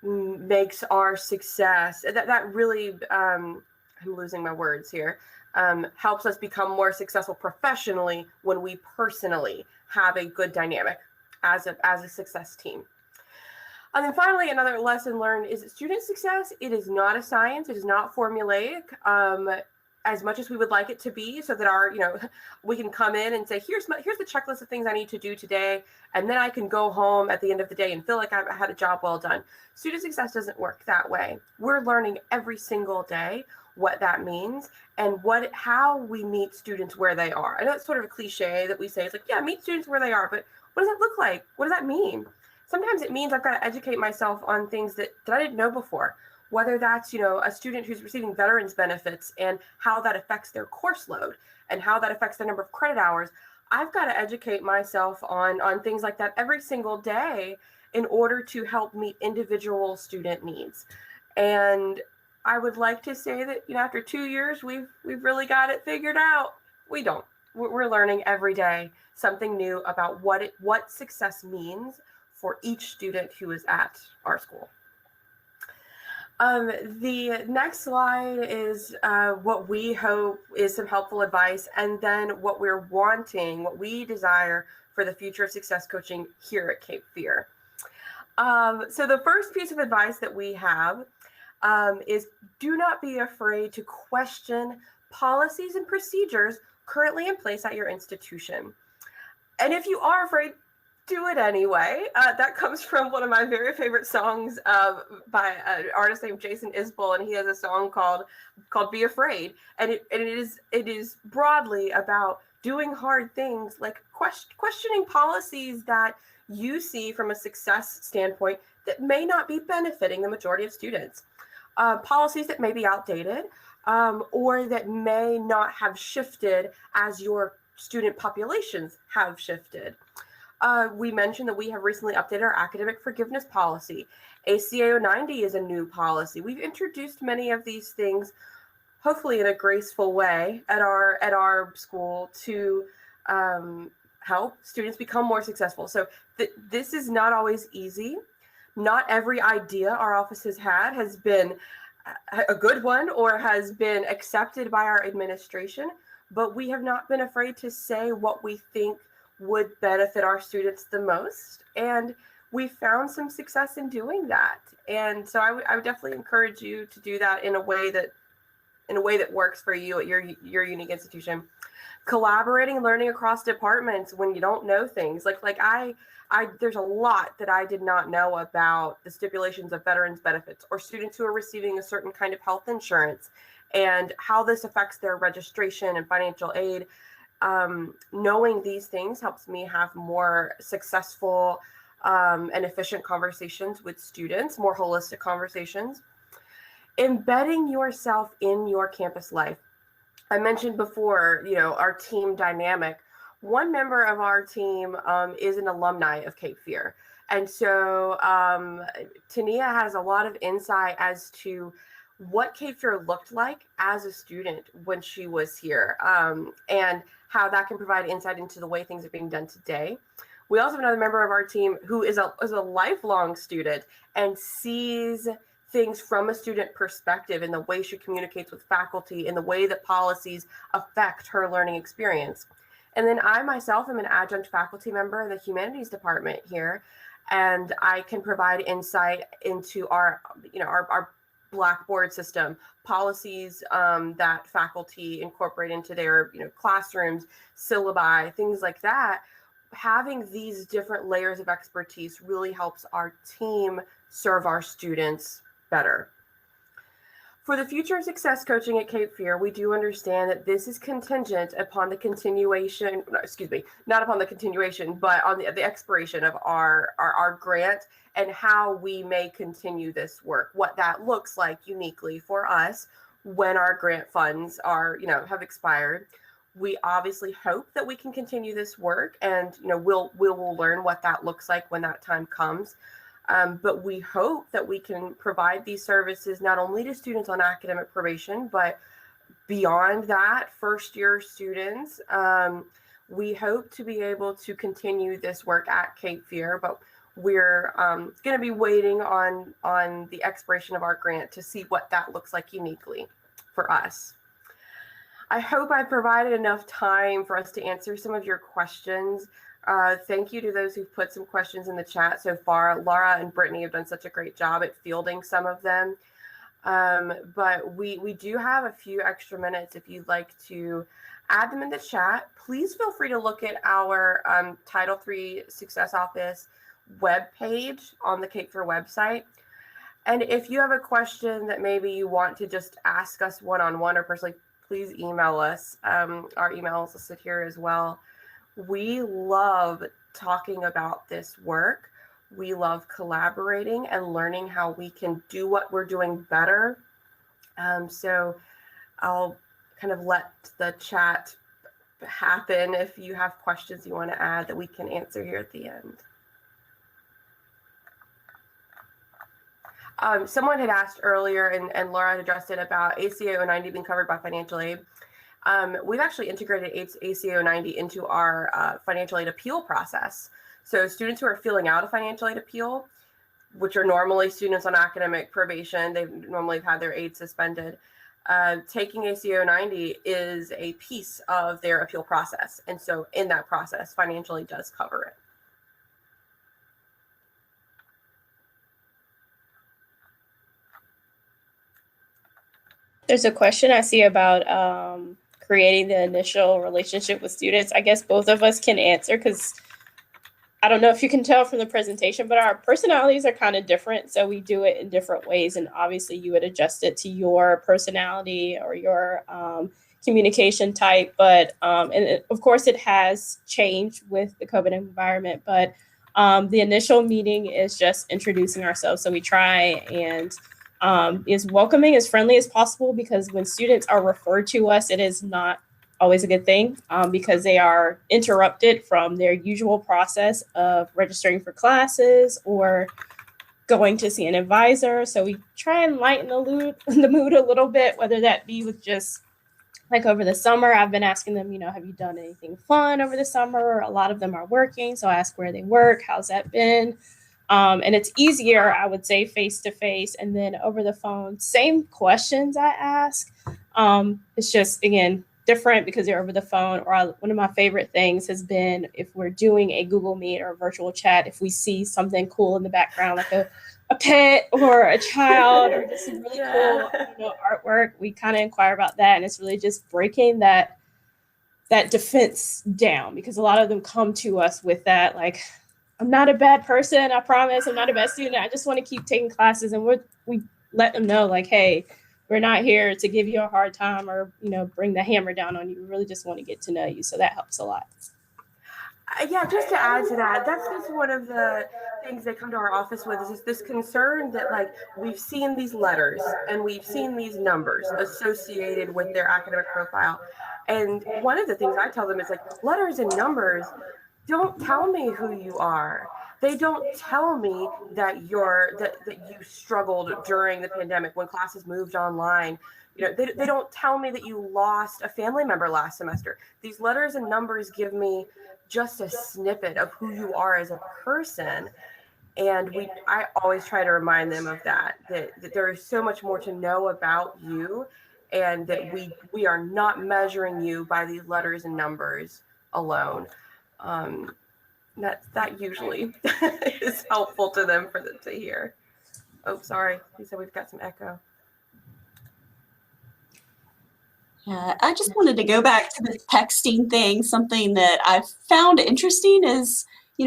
makes our success, that really, I'm losing my words here, helps us become more successful professionally when we personally have a good dynamic as a success team. And then finally, another lesson learned is that student success, it is not a science, it is not formulaic. As much as we would like it to be, so that we can come in and say, here's the checklist of things I need to do today, and then I can go home at the end of the day and feel like I've had a job well done. Student success doesn't work that way. We're learning every single day what that means and how we meet students where they are. I know it's sort of a cliche that we say, it's like, yeah, meet students where they are, but what does that look like? What does that mean? Sometimes it means I've got to educate myself on things that I didn't know before. Whether that's, you know, a student who's receiving veterans benefits and how that affects their course load and how that affects the number of credit hours. I've got to educate myself on things like that every single day in order to help meet individual student needs. And I would like to say that, you know, after 2 years, we've really got it figured out. We don't. We're learning every day something new about what success means for each student who is at our school. The next slide is what we hope is some helpful advice, and then what we're wanting, what we desire for the future of success coaching here at Cape Fear. So the first piece of advice that we have is do not be afraid to question policies and procedures currently in place at your institution. And if you are afraid, do it anyway. That comes from one of my very favorite songs by an artist named Jason Isbell, and he has a song called "Be Afraid," and it is broadly about doing hard things, like questioning policies that you see from a success standpoint that may not be benefiting the majority of students, policies that may be outdated, or that may not have shifted as your student populations have shifted. We mentioned that we have recently updated our academic forgiveness policy. ACAO 90 is a new policy. We've introduced many of these things, hopefully in a graceful way, at our school to help students become more successful. So this is not always easy. Not every idea our office has had has been a good one or has been accepted by our administration, but we have not been afraid to say what we think would benefit our students the most. And we found some success in doing that. And so I would definitely encourage you to do that in a way that works for you at your unique institution. Collaborating, learning across departments when you don't know things. Like I there's a lot that I did not know about the stipulations of veterans benefits or students who are receiving a certain kind of health insurance and how this affects their registration and financial aid. Knowing these things helps me have more successful and efficient conversations with students, more holistic conversations. Embedding yourself in your campus life. I mentioned before, our team dynamic. One member of our team is an alumni of Cape Fear. And so Tania has a lot of insight as to what Cape Fear looked like as a student when she was here, and how that can provide insight into the way things are being done today. We also have another member of our team who is a lifelong student and sees things from a student perspective in the way she communicates with faculty, in the way that policies affect her learning experience. And then I myself am an adjunct faculty member in the humanities department here, and I can provide insight into our Blackboard system, policies that faculty incorporate into their classrooms, syllabi, things like that. Having these different layers of expertise really helps our team serve our students better. For the future of success coaching at Cape Fear, we do understand that this is contingent upon the continuation, not upon the continuation, but on the expiration of our grant and how we may continue this work, what that looks like uniquely for us when our grant funds are, have expired. We obviously hope that we can continue this work, and we'll learn what that looks like when that time comes. But we hope that we can provide these services not only to students on academic probation, but beyond that, first-year students. We hope to be able to continue this work at Cape Fear, but we're going to be waiting on the expiration of our grant to see what that looks like uniquely for us. I hope I provided enough time for us to answer some of your questions. Thank you to those who've put some questions in the chat so far. Laura and Brittany have done such a great job at fielding some of them. But we do have a few extra minutes if you'd like to add them in the chat. Please feel free to look at our Title III Success Office webpage on the Cape Fear website. And if you have a question that maybe you want to just ask us one-on-one or personally, please email us. Our email is listed here as well. We love talking about this work. We love collaborating and learning how we can do what we're doing better. So I'll kind of let the chat happen if you have questions you want to add that we can answer here at the end. Someone had asked earlier, and Laura had addressed it, about ACAO 90 being covered by financial aid. We've actually integrated ACAO 90 into our financial aid appeal process. So students who are filling out a financial aid appeal, which are normally students on academic probation, they normally have had their aid suspended, taking ACAO 90 is a piece of their appeal process. And so in that process, financial aid does cover it. There's a question I see about creating the initial relationship with students. I guess both of us can answer, because I don't know if you can tell from the presentation, but our personalities are kind of different. So we do it in different ways. And obviously you would adjust it to your personality or your communication type. But, of course it has changed with the COVID environment, but the initial meeting is just introducing ourselves. So we try and is welcoming, as friendly as possible, because when students are referred to us, it is not always a good thing because they are interrupted from their usual process of registering for classes or going to see an advisor. So we try and lighten the mood a little bit, whether that be with just like over the summer, I've been asking them, have you done anything fun over the summer? A lot of them are working. So I ask where they work, how's that been? And it's easier, I would say, face to face, and then over the phone, same questions I ask. It's just, again, different because they're over the phone. Or one of my favorite things has been if we're doing a Google Meet or a virtual chat, if we see something cool in the background, like a pet or a child or just some really cool artwork, we kind of inquire about that. And it's really just breaking that defense down, because a lot of them come to us with that, like, I'm not a bad person, I promise. I'm not a bad student. I just want to keep taking classes. And we let them know, like, hey, we're not here to give you a hard time or, bring the hammer down on you. We really just want to get to know you. So that helps a lot. Yeah, just to add to that, that's just one of the things they come to our office with is this concern that, like, we've seen these letters and we've seen these numbers associated with their academic profile. And one of the things I tell them is, like, letters and numbers don't tell me who you are. They don't tell me that you struggled during the pandemic when classes moved online. They don't tell me that you lost a family member last semester. These letters and numbers give me just a snippet of who you are as a person. And I always try to remind them of that there is so much more to know about you, and that we are not measuring you by these letters and numbers alone. That usually is helpful to them for them to hear. Oh, sorry. He said we've got some echo. Yeah, I just wanted to go back to the texting thing. Something that I've found interesting is,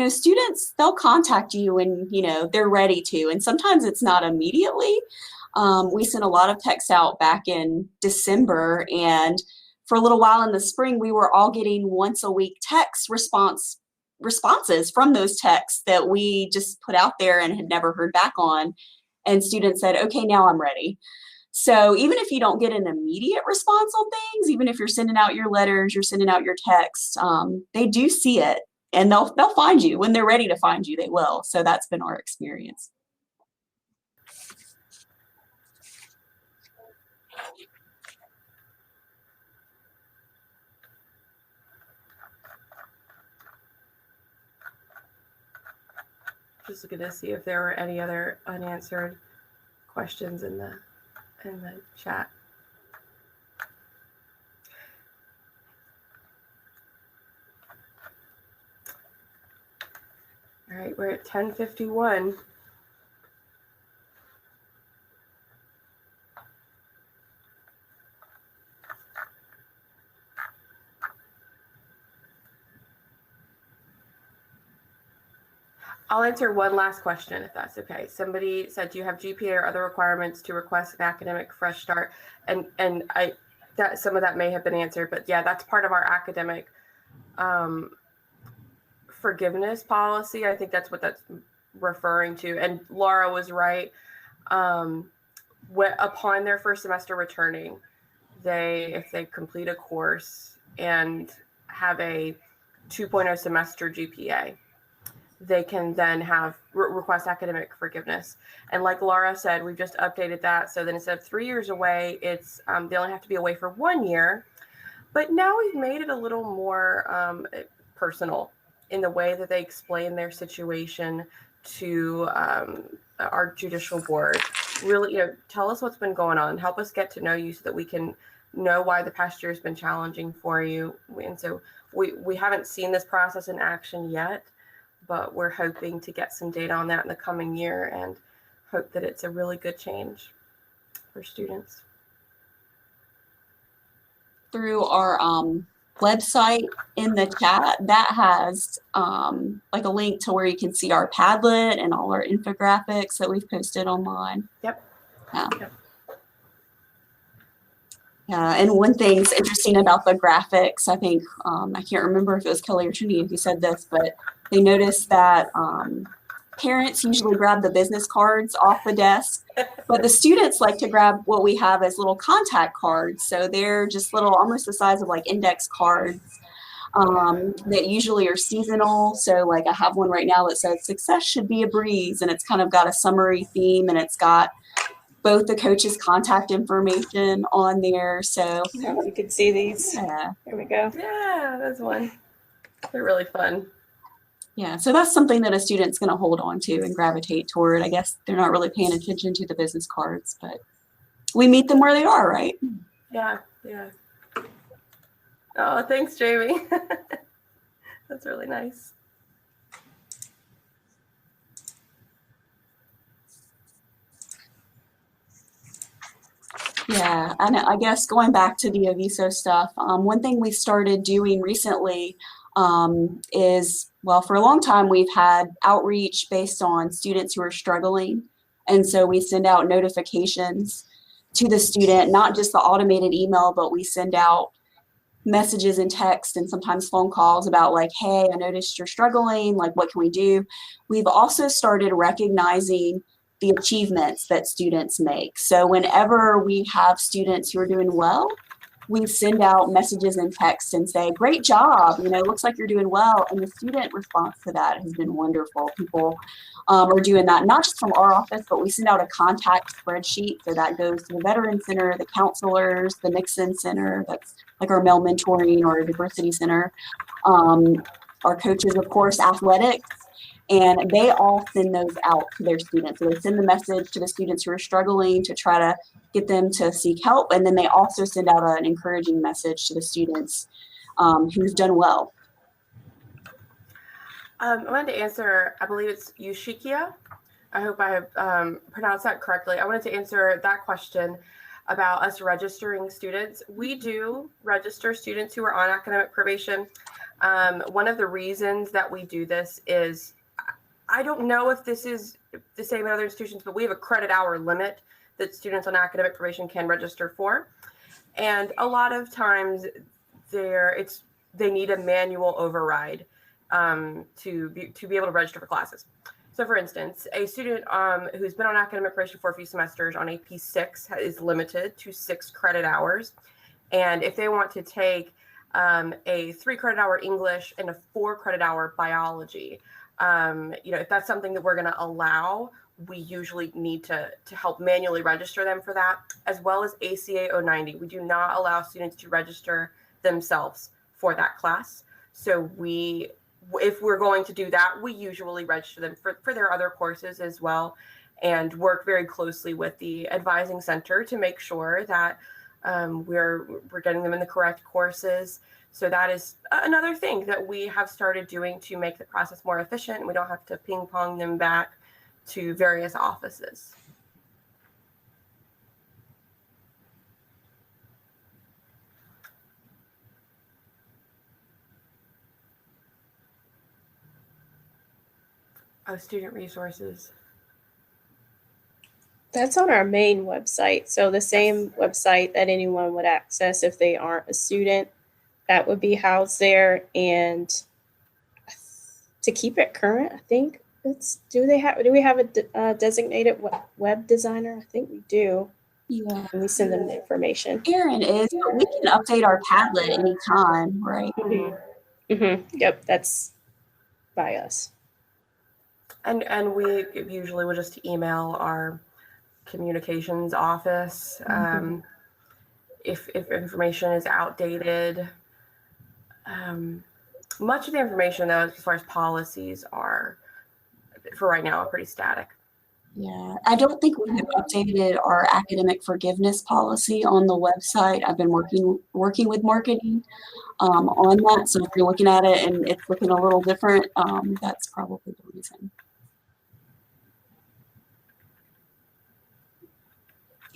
students, they'll contact you when, they're ready to. And sometimes it's not immediately. We sent a lot of texts out back in December, and for a little while in the spring, we were all getting once a week text responses from those texts that we just put out there and had never heard back on. And students said, okay, now I'm ready. So even if you don't get an immediate response on things, even if you're sending out your letters, you're sending out your texts, they do see it, and they'll find you when they're ready to find you. They will. So that's been our experience. Just looking to see if there were any other unanswered questions in the chat. All right, we're at 10:51. I'll answer one last question, if that's okay. Somebody said, do you have GPA or other requirements to request an academic fresh start? And some of that may have been answered, but yeah, that's part of our academic forgiveness policy. I think that's what that's referring to. And Laura was right. Upon their first semester returning, if they complete a course and have a 2.0 semester GPA, they can then request academic forgiveness. And like Laura said, we've just updated that. So then instead of 3 years away, it's they only have to be away for 1 year. But now we've made it a little more personal in the way that they explain their situation to our judicial board. Really, tell us what's been going on. Help us get to know you so that we can know why the past year has been challenging for you. And so we haven't seen this process in action yet, but we're hoping to get some data on that in the coming year and hope that it's a really good change for students. Through our website in the chat that has like a link to where you can see our Padlet and all our infographics that we've posted online. Yep. Yeah. Yep. Yeah, and one thing's interesting about the graphics, I think, I can't remember if it was Kelly or Trini who said this, but they noticed that parents usually grab the business cards off the desk, but the students like to grab what we have as little contact cards. So they're just little, almost the size of like index cards that usually are seasonal. So like I have one right now that says success should be a breeze, and it's kind of got a summary theme, and it's got both the coach's contact information on there. So You can see these. yeah. There we go. Yeah, that's one. They're really fun. Yeah, so that's something that a student's going to hold on to and gravitate toward. I guess they're not really paying attention to the business cards, but we meet them where they are, right? Yeah, yeah. Oh, thanks, Jamie. That's really nice. Yeah, and I guess going back to the Aviso stuff, one thing we started doing recently is, well, for a long time, we've had outreach based on students who are struggling. And so we send out notifications to the student, not just the automated email, but we send out messages and text and sometimes phone calls about like, hey, I noticed you're struggling, like what can we do? We've also started recognizing the achievements that students make. So whenever we have students who are doing well, we send out messages and text and say, great job, you know, looks like you're doing well. And the student response to that has been wonderful. People are doing that, not just from our office, but we send out a contact spreadsheet. So that goes to the Veteran Center, the counselors, the Nixon Center, that's like our male mentoring or diversity center. Our coaches, of course, athletics, and they all send those out to their students. So they send the message to the students who are struggling to try to get them to seek help. And then they also send out an encouraging message to the students who's done well. I wanted to answer, I believe it's Yushikia. I hope I have pronounced that correctly. I wanted to answer that question about us registering students. We do register students who are on academic probation. One of the reasons that we do this is, I don't know if this is the same in other institutions, but we have a credit hour limit that students on academic probation can register for. And a lot of times they need a manual override to be able to register for classes. So for instance, a student who's been on academic probation for a few semesters on AP 6 is limited to 6 credit hours. And if they want to take a 3 credit hour English and a 4 credit hour biology, if that's something that we're going to allow, we usually need to help manually register them for that, as well as ACA 090. We do not allow students to register themselves for that class. So if we're going to do that, we usually register them for their other courses as well, and work very closely with the advising center to make sure that we're getting them in the correct courses. So that is another thing that we have started doing to make the process more efficient, and we don't have to ping pong them back to various offices. Student resources. That's on our main website. So the same website that anyone would access if they aren't a student, that would be housed there. And to keep it current, I think do we have a designated web designer? I think we do. Yeah. And we send them the information. Aaron is, but we can update our Padlet anytime, right? Mm-hmm. Mm-hmm. Yep, that's by us. And we usually will just email our communications office if information is outdated. Much of the information, though, as far as policies are, for right now, are pretty static. Yeah, I don't think we have updated our academic forgiveness policy on the website. I've been working with marketing on that. So if you're looking at it and it's looking a little different, that's probably the reason.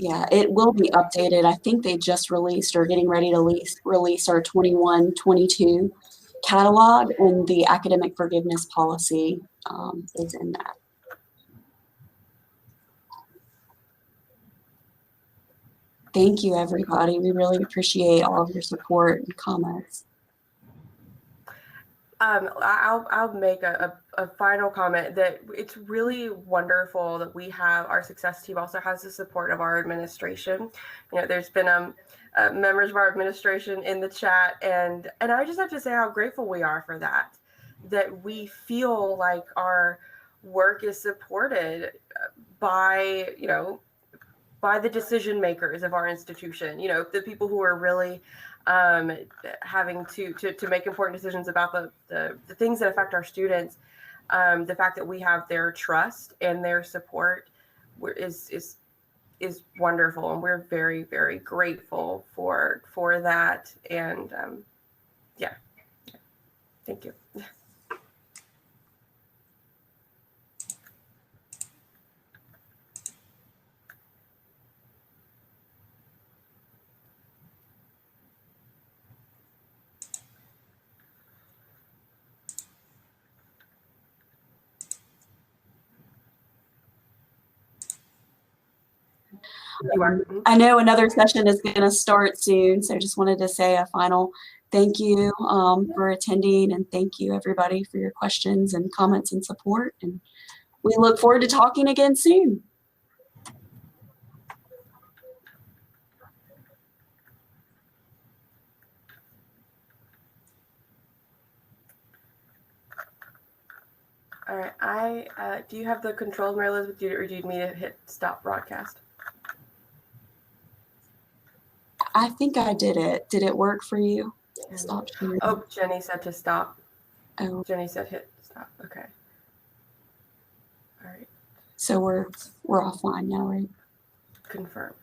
Yeah, it will be updated. I think they just released or getting ready to release our 21-22 catalog, and the academic forgiveness policy is in that. Thank you, everybody. We really appreciate all of your support and comments. I'll make a final comment that it's really wonderful that we have our success team also has the support of our administration. You know, there's been members of our administration in the chat, and I just have to say how grateful we are for that. That we feel like our work is supported by, you know, by the decision makers of our institution. You know, the people who are really having to make important decisions about the things that affect our students. The fact that we have their trust and their support is wonderful, and we're very, very grateful for that. And yeah, thank you. I know another session is going to start soon, so I just wanted to say a final thank you for attending, and thank you everybody for your questions and comments and support. And we look forward to talking again soon. All right, do you have the control, Mary Elizabeth, or do you need me to hit stop broadcast? I think I did it. Did it work for you? Stop sharing. Oh, Jenny said to stop. Oh. Jenny said hit stop. Okay. All right. So we're offline now, right? Confirm.